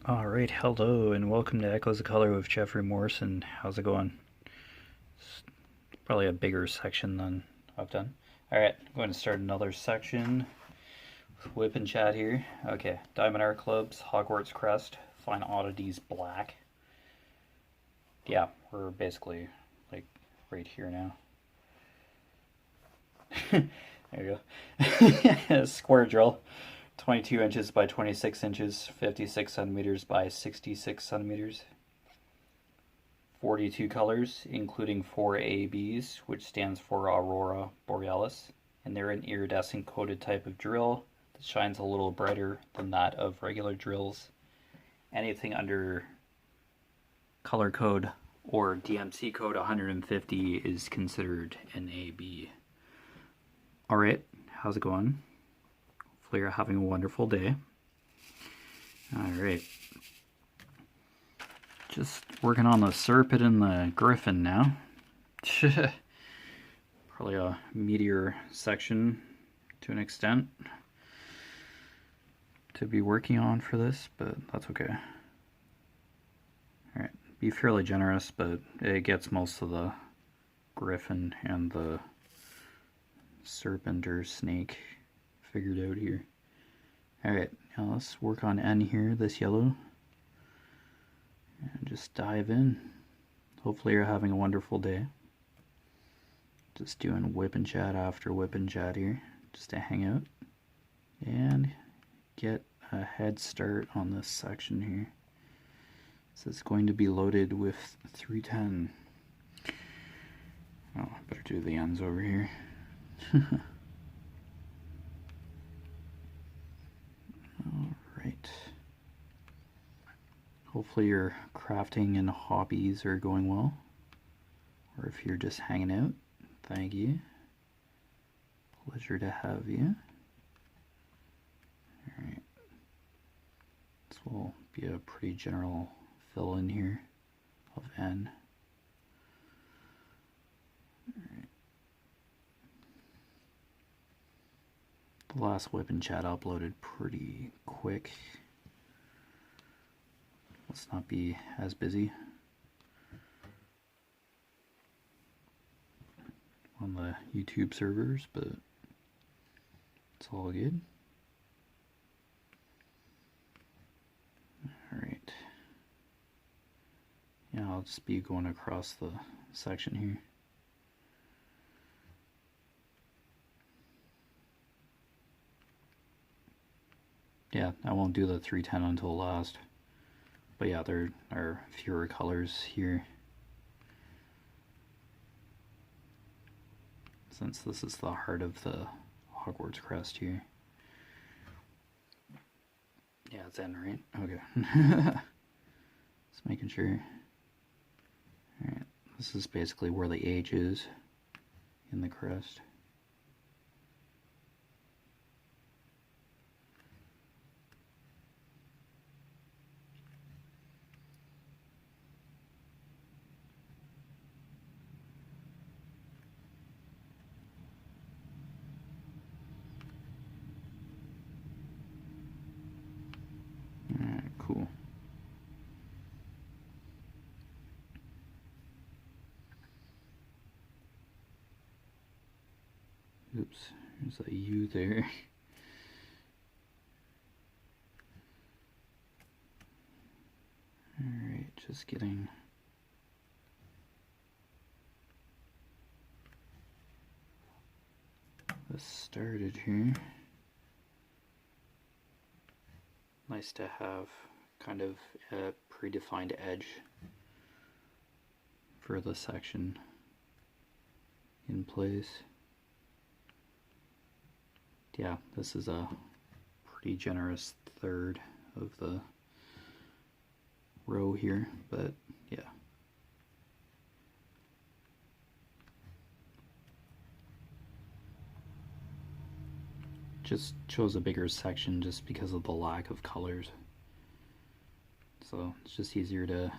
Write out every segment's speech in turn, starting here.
Alright, hello and welcome to Echoes of Color with Jefferey Morrison. How's it going? It's probably a bigger section than I've done. Alright, I'm going to start another section with WIP and chat here. Okay, Diamond Art Clubs, Hogwarts Crest, Fine Oddities Black. Yeah, we're basically like right here now. There you go. Square drill. 22 inches by 26 inches, 56 centimeters by 66 centimeters. 42 colors, including 4 ABs, which stands for Aurora Borealis. And they're an iridescent coated type of drill that shines a little brighter than that of regular drills. Anything under color code or DMC code 150 is considered an AB. Alright, how's it going? Hopefully you're having a wonderful day. Alright. Just working on the Serpent and the Griffon now. Probably a meteor section to an extent to be working on for this, but that's okay. Alright, be fairly generous, but it gets most of the Griffon and the Serpent or snake figured out here. Alright, now let's work on N here, this yellow. And just dive in. Hopefully you're having a wonderful day. Just doing WIP and chat after WIP and chat here, just to hang out and get a head start on this section here. So it's going to be loaded with 310. Oh, I better do the ends over here. Alright. Hopefully your crafting and hobbies are going well. Or if you're just hanging out, thank you. Pleasure to have you. Alright. This will be a pretty general fill in here of N. The last WIP and chat uploaded pretty quick. Let's not be as busy on the YouTube servers, but it's all good. Alright. Yeah, I'll just be going across the section here. Yeah, I won't do the 310 until last. But yeah, there are fewer colors here. Since this is the heart of the Hogwarts crest here. Yeah, it's N, right? Okay. Just making sure. Alright, this is basically where the H is in the crest. Cool. Oops, there's a U there. Alright, just getting this started here. Nice to have kind of a predefined edge for the section in place. Yeah, this is a pretty generous third of the row here, but yeah. Just chose a bigger section just because of the lack of colors. So it's just easier to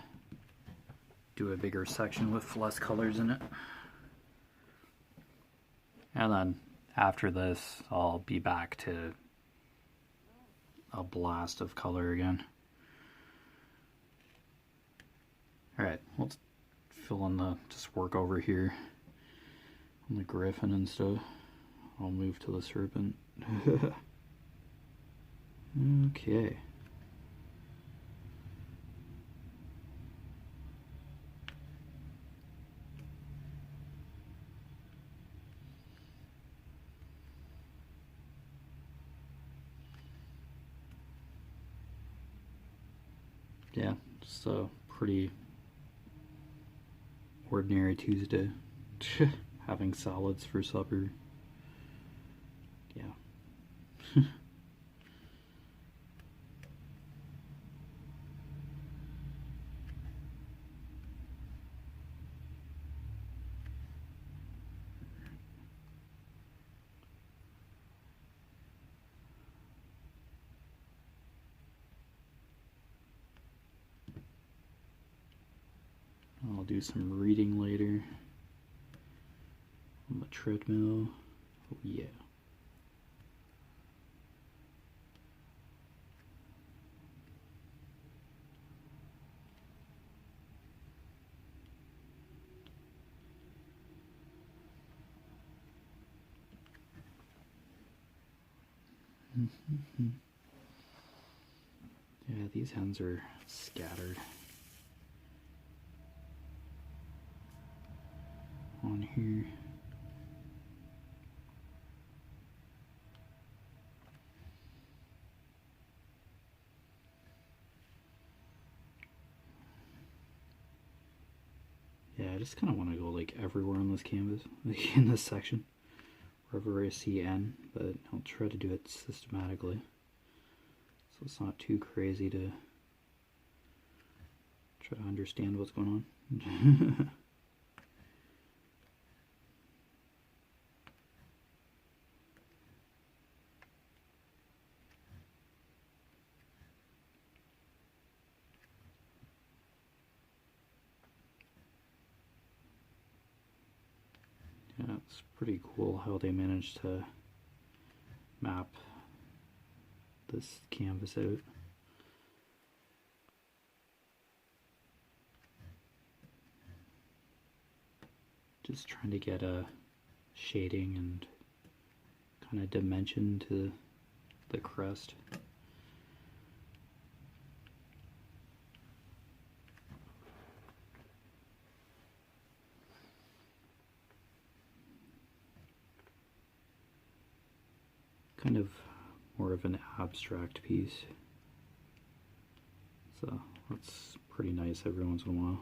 do a bigger section with less colors in it. And then after this, I'll be back to a blast of color again. Alright, let's fill in the, just work over here on the Griffon and stuff. I'll move to the Serpent. Okay. Yeah, just a pretty ordinary Tuesday. Having salads for supper. Yeah. I'll do some reading later on the treadmill. Oh yeah. Yeah, these hens are scattered on here. Yeah, I just kind of want to go like everywhere on this canvas, like in this section, wherever I see N, but I'll try to do it systematically, so it's not too crazy to try to understand what's going on. Yeah, it's pretty cool how they managed to map this canvas out. Just trying to get a shading and kind of dimension to the crest. Kind of more of an abstract piece, so that's pretty nice every once in a while.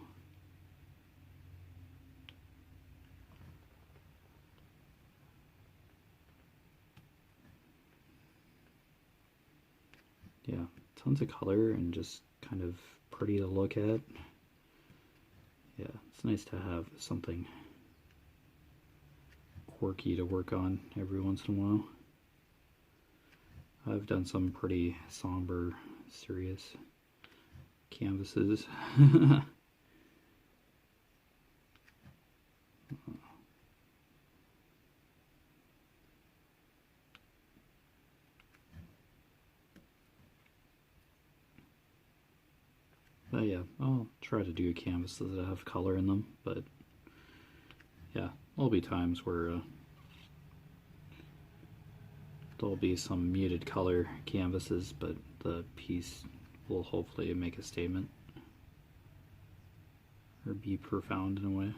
Yeah, tons of color and just kind of pretty to look at. Yeah, it's nice to have something quirky to work on every once in a while. I've done some pretty somber, serious canvases. But yeah, I'll try to do canvases that have color in them, but yeah, there'll be times where there'll be some muted color canvases, but the piece will hopefully make a statement or be profound in a way.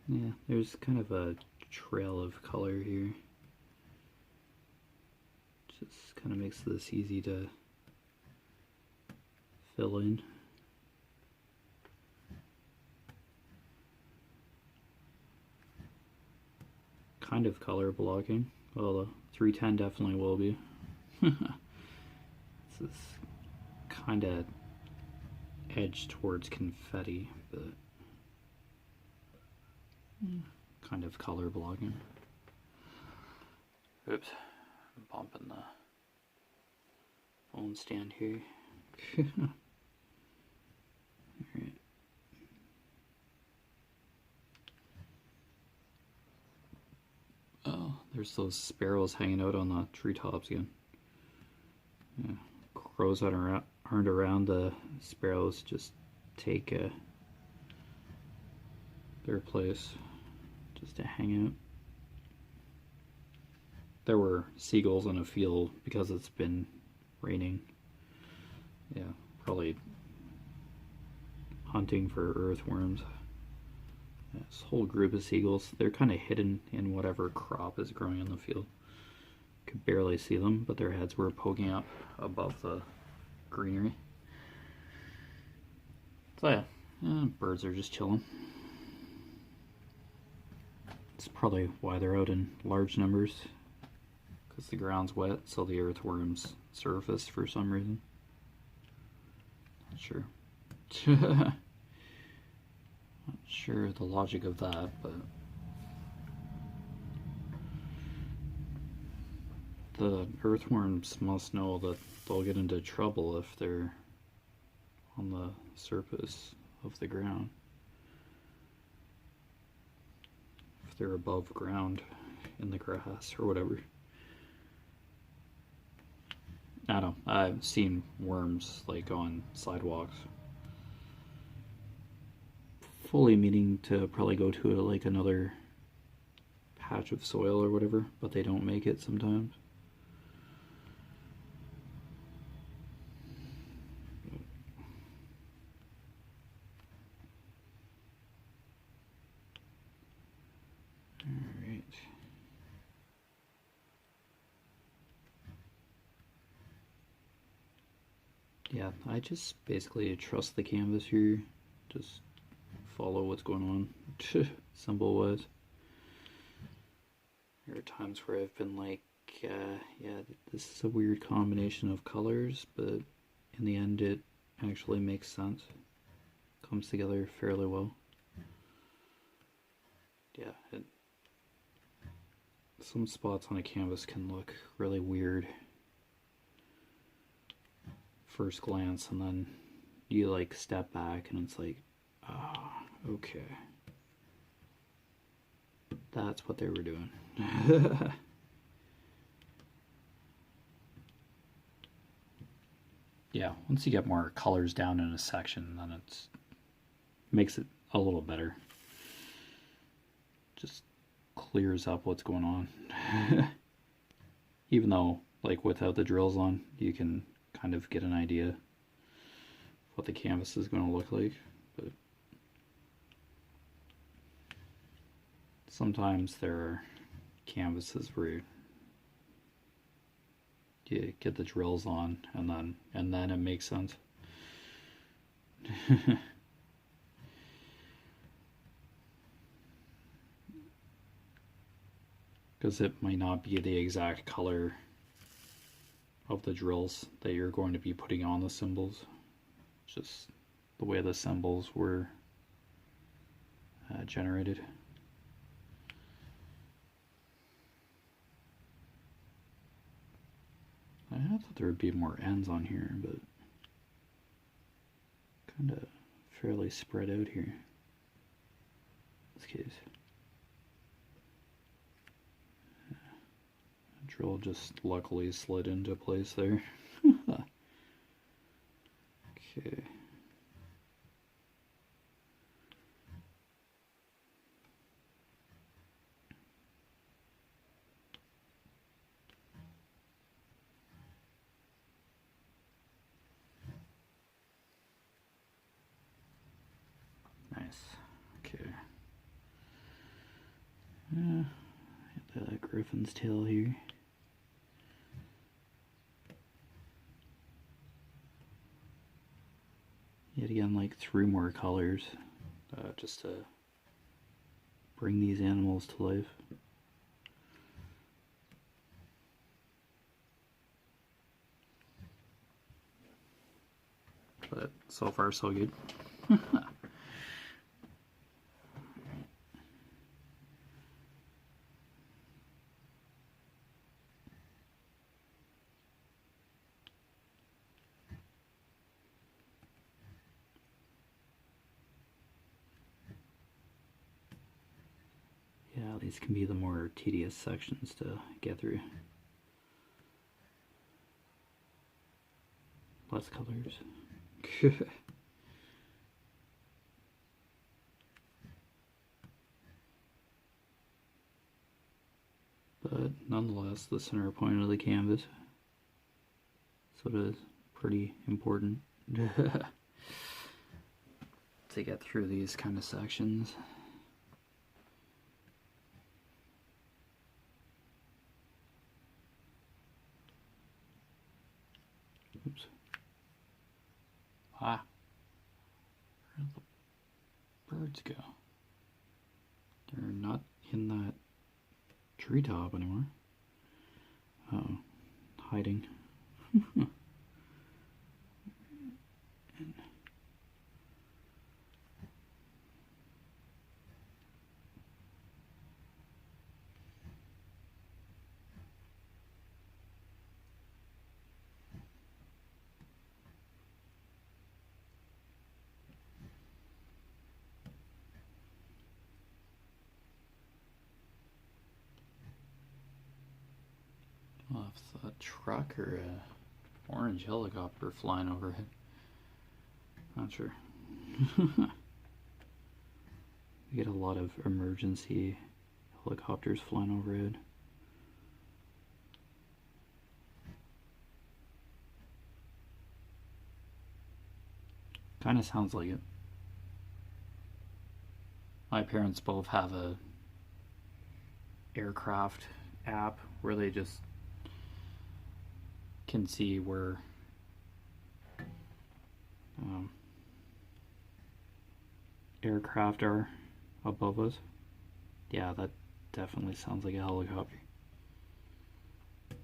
Yeah, there's kind of a trail of color here. Just kind of makes this easy to fill in. Kind of color blocking. Well, the 310 definitely will be. This is kind of edged towards confetti, but kind of color blocking. Oops, I'm bumping the phone stand here. Alright. Oh, there's those sparrows hanging out on the treetops again. Yeah. Crows aren't around, the sparrows just take their place just to hang out. There were seagulls in a field because it's been raining. Yeah, probably hunting for earthworms. Yeah, this whole group of seagulls, they're kind of hidden in whatever crop is growing in the field. Could barely see them, but their heads were poking up above the greenery. So yeah, birds are just chilling. It's probably why they're out in large numbers, because the ground's wet, so the earthworms surface for some reason. Not sure. Not sure the logic of that, but the earthworms must know that they'll get into trouble if they're on the surface of the ground. If they're above ground in the grass or whatever. I don't know. I've seen worms like on sidewalks. Fully meaning to probably go to like another patch of soil or whatever, but they don't make it sometimes. Alright. Yeah, I just basically trust the canvas here. Just follow what's going on, symbol wise. There are times where I've been like, yeah, this is a weird combination of colors, but in the end it actually makes sense. Comes together fairly well. Yeah, some spots on a canvas can look really weird first glance, and then you like step back and it's like, ah, okay, that's what they were doing. Yeah, once you get more colors down in a section, then it makes it a little better. Just clears up what's going on. Even though, like, without the drills on, you can kind of get an idea of what the canvas is going to look like. But sometimes there are canvases where you get the drills on, and then it makes sense. Because it might not be the exact color of the drills that you're going to be putting on the symbols. It's just the way the symbols were generated. I thought there would be more ends on here, but kind of fairly spread out here in this case. Drill just luckily slid into place there. Okay. Nice. Okay. That Griffin's tail here. Yet again, like 3 more colors, just to bring these animals to life. But so far so good. these can be the more tedious sections to get through. Less colors. But nonetheless, the center point of the canvas, so it is pretty important to get through these kind of sections. Oops. Ah. Where did the birds go? They're not in that treetop anymore. Uh-oh. Hiding. Well, if it's a truck or a orange helicopter flying overhead, not sure. We get a lot of emergency helicopters flying overhead. Kind of sounds like it. My parents both have a aircraft app where they just can see where aircraft are above us. Yeah, that definitely sounds like a helicopter.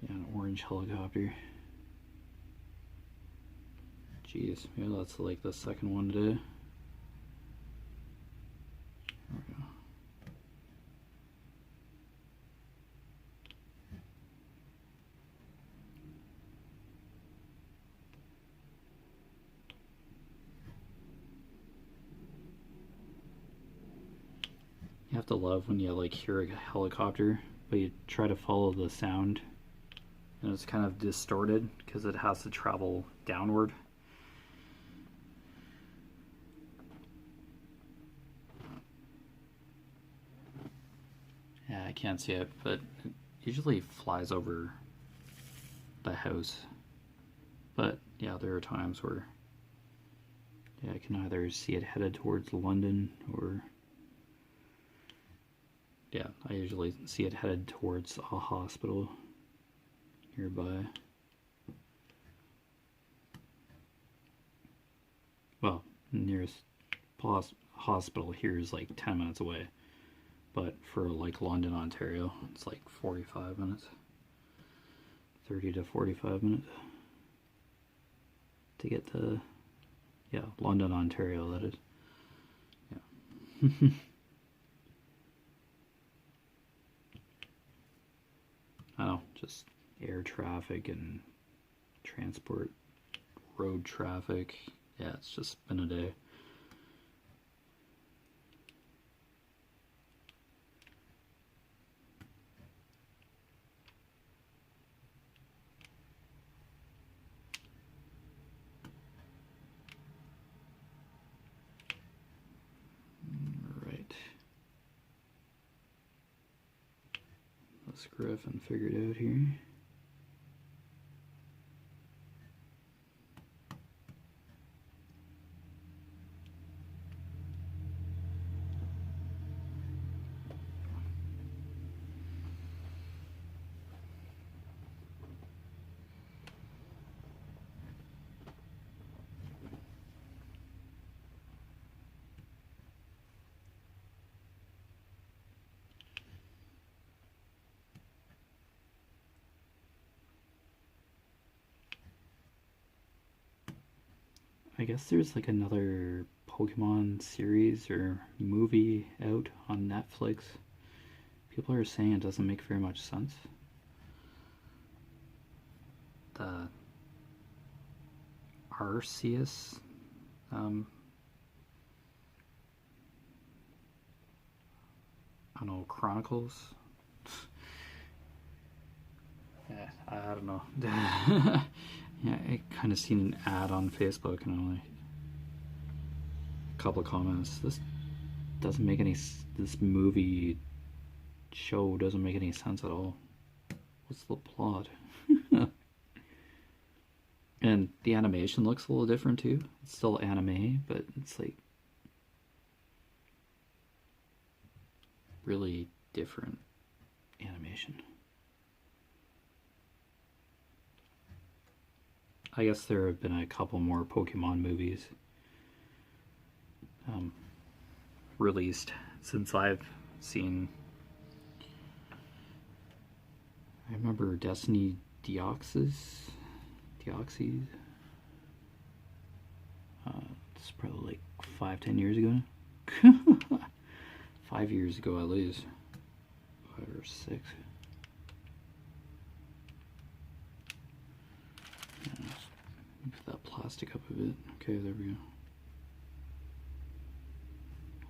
Yeah, an orange helicopter. Jeez, maybe that's like the second one today. There we go. You have to love when you like hear a helicopter, but you try to follow the sound and it's kind of distorted because it has to travel downward. Yeah, I can't see it, but it usually flies over the house. But yeah, there are times where I can either see it headed towards London or yeah, I usually see it headed towards a hospital nearby. Well, nearest hospital here is like 10 minutes away. But for like London, Ontario, it's like 45 minutes. 30 to 45 minutes. To get to, yeah, London, Ontario, that is. Yeah. I know, just air traffic and transport, road traffic. Yeah, it's just been a day. Right. Let's Griffon figure it out here. I guess there's like another Pokemon series or movie out on Netflix. People are saying it doesn't make very much sense. The Arceus don't know, Chronicles. Yeah, I don't know. Yeah, I kind of seen an ad on Facebook and I'm like, a couple of comments. This doesn't make any. This movie show doesn't make any sense at all. What's the plot? And the animation looks a little different too. It's still anime, but it's like really different animation. I guess there have been a couple more Pokemon movies released since I've seen. I remember Destiny Deoxys. It's probably like 5-10 years ago now. 5 years ago at least. 5 or 6. Yeah, move that plastic up a bit. Okay, there we go.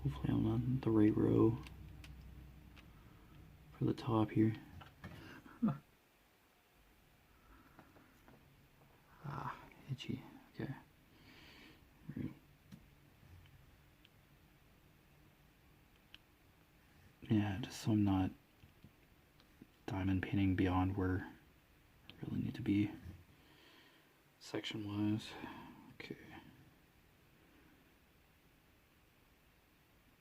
Hopefully I'm on the right row for the top here. Itchy. Okay. Yeah, just so I'm not diamond painting beyond where I really need to be section wise. Okay.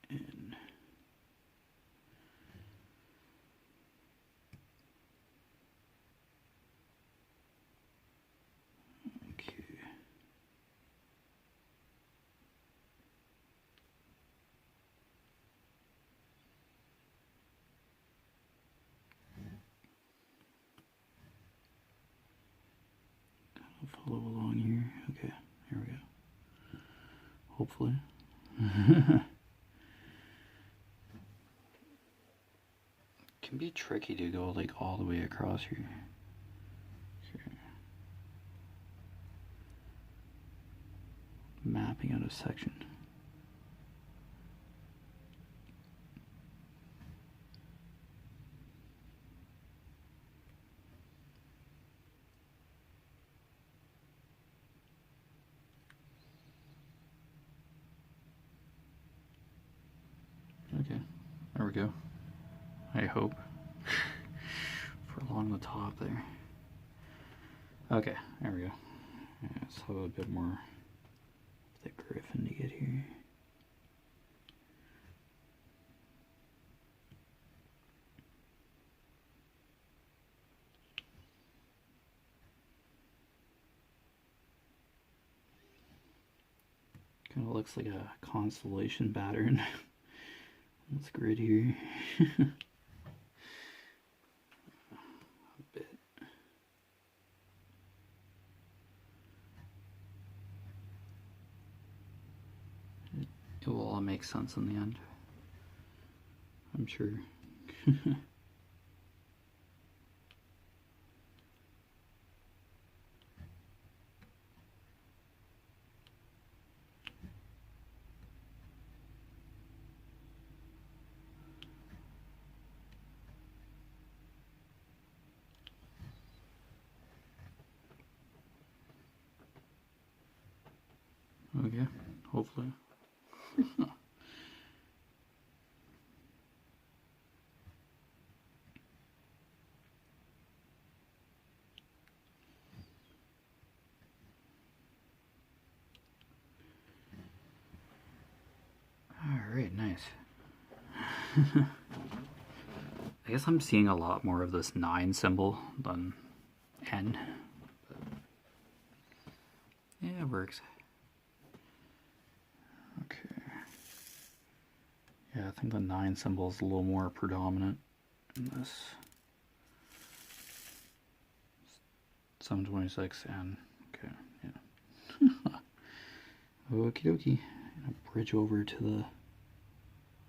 And follow along here. Okay, here we go. Hopefully. Can be tricky to go like all the way across here. Okay. Mapping out a section. Okay, there we go. I hope. For along the top there. Okay, there we go. Yeah, let's have a bit more of the Griffon to get here. Kind of looks like a constellation pattern. This grid here. A bit. It will all make sense in the end, I'm sure. Okay, hopefully. Alright, nice. I guess I'm seeing a lot more of this 9 symbol than N. But yeah, it works. Okay. Yeah, I think the 9 symbol is a little more predominant in this 726 and okay, yeah. Okie dokie. Gonna bridge over to the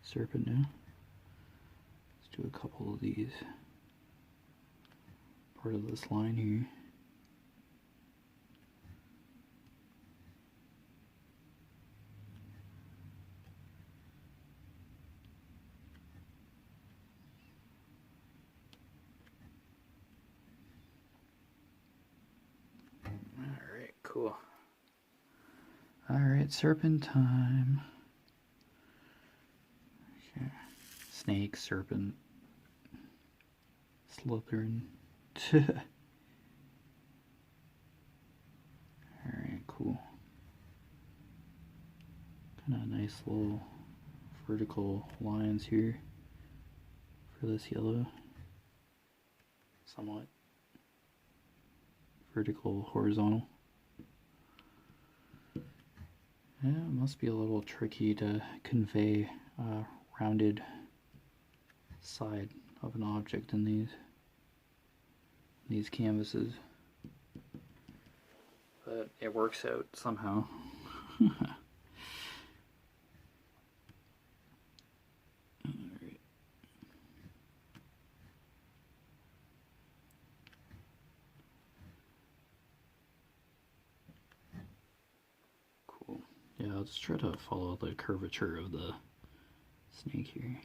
Serpent now. Let's do a couple of these. Part of this line here. cool. Alright, serpent time. Okay. Snake, serpent, Slytherin. Alright, cool. Kind of nice little vertical lines here for this yellow. Somewhat vertical, horizontal. Yeah, it must be a little tricky to convey a rounded side of an object in these canvases. But it works out somehow. Alright. Cool. Yeah, I'll just try to follow the curvature of the snake here.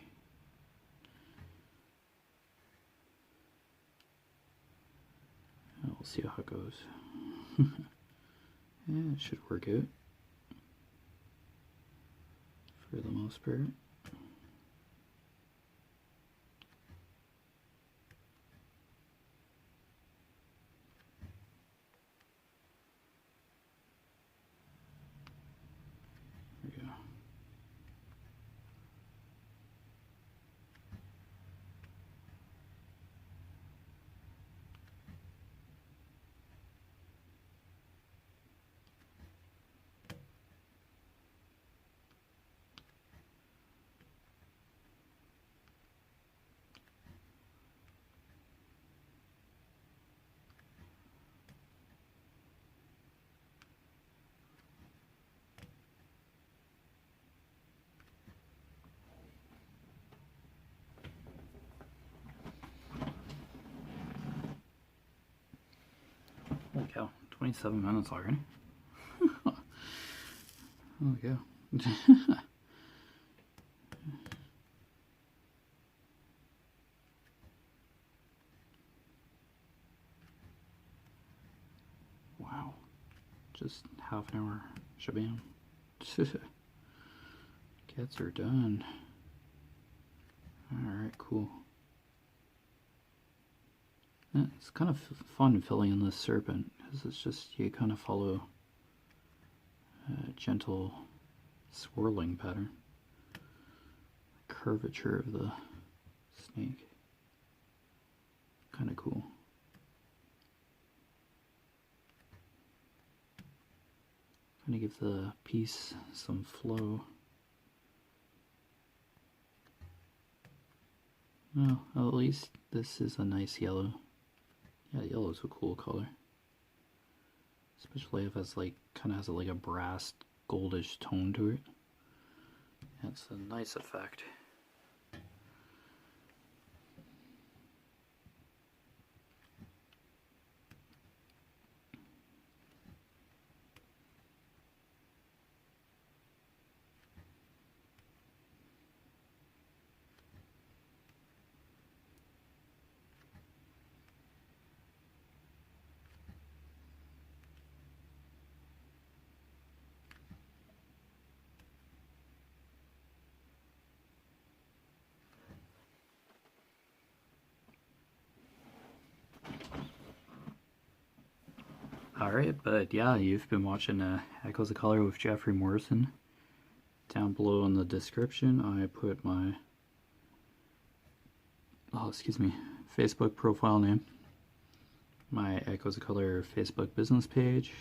We'll see how it goes. Yeah, it should work out for the most part. There we go. Holy cow, 27 minutes already. Holy cow. Wow. Just half an hour shabam. Cats are done. Alright, cool. Yeah, it's kind of fun filling in this serpent because it's just, you kind of follow a gentle swirling pattern. The curvature of the snake. Kind of cool. Kind of give the piece some flow. Well, at least this is a nice yellow. Yeah, yellow is a cool color. Especially if it's like, kind of has like a brass goldish tone to it. That's a nice effect. Alright, but yeah, you've been watching Echoes of Color with Jefferey Morrison. Down below in the description, I put my, Facebook profile name, my Echoes of Color Facebook business page,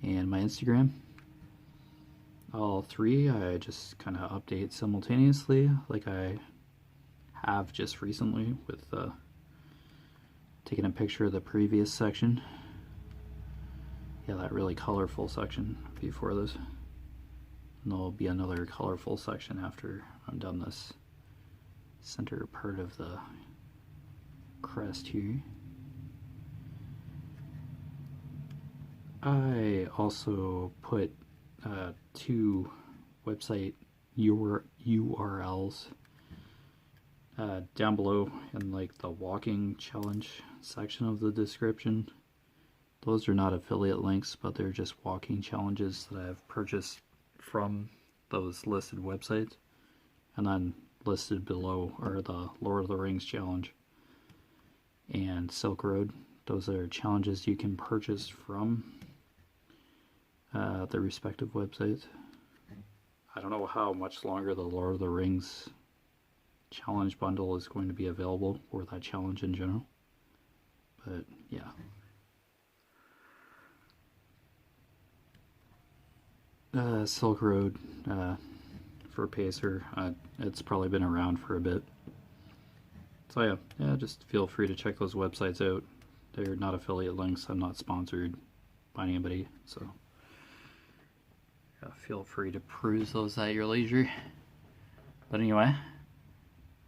and my Instagram. All three I just kind of update simultaneously, like I have just recently with taking a picture of the previous section. Yeah, that really colorful section before this. And there'll be another colorful section after I'm done this center part of the crest here. I also put two website URLs down below in like the walking challenge section of the description. Those are not affiliate links, but they're just walking challenges that I've purchased from those listed websites. And then listed below are the Lord of the Rings challenge and Silk Road. Those are challenges you can purchase from the respective websites. I don't know how much longer the Lord of the Rings challenge bundle is going to be available, or that challenge in general. But yeah. Silk Road for Pacer, it's probably been around for a bit. So yeah, just feel free to check those websites out. They're not affiliate links. I'm not sponsored by anybody, so yeah, feel free to peruse those at your leisure. But anyway,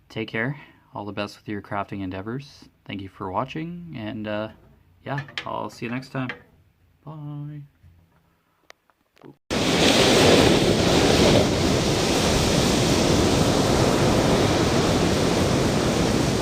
take care. All the best with your crafting endeavors. Thank you for watching, and yeah, I'll see you next time. Bye.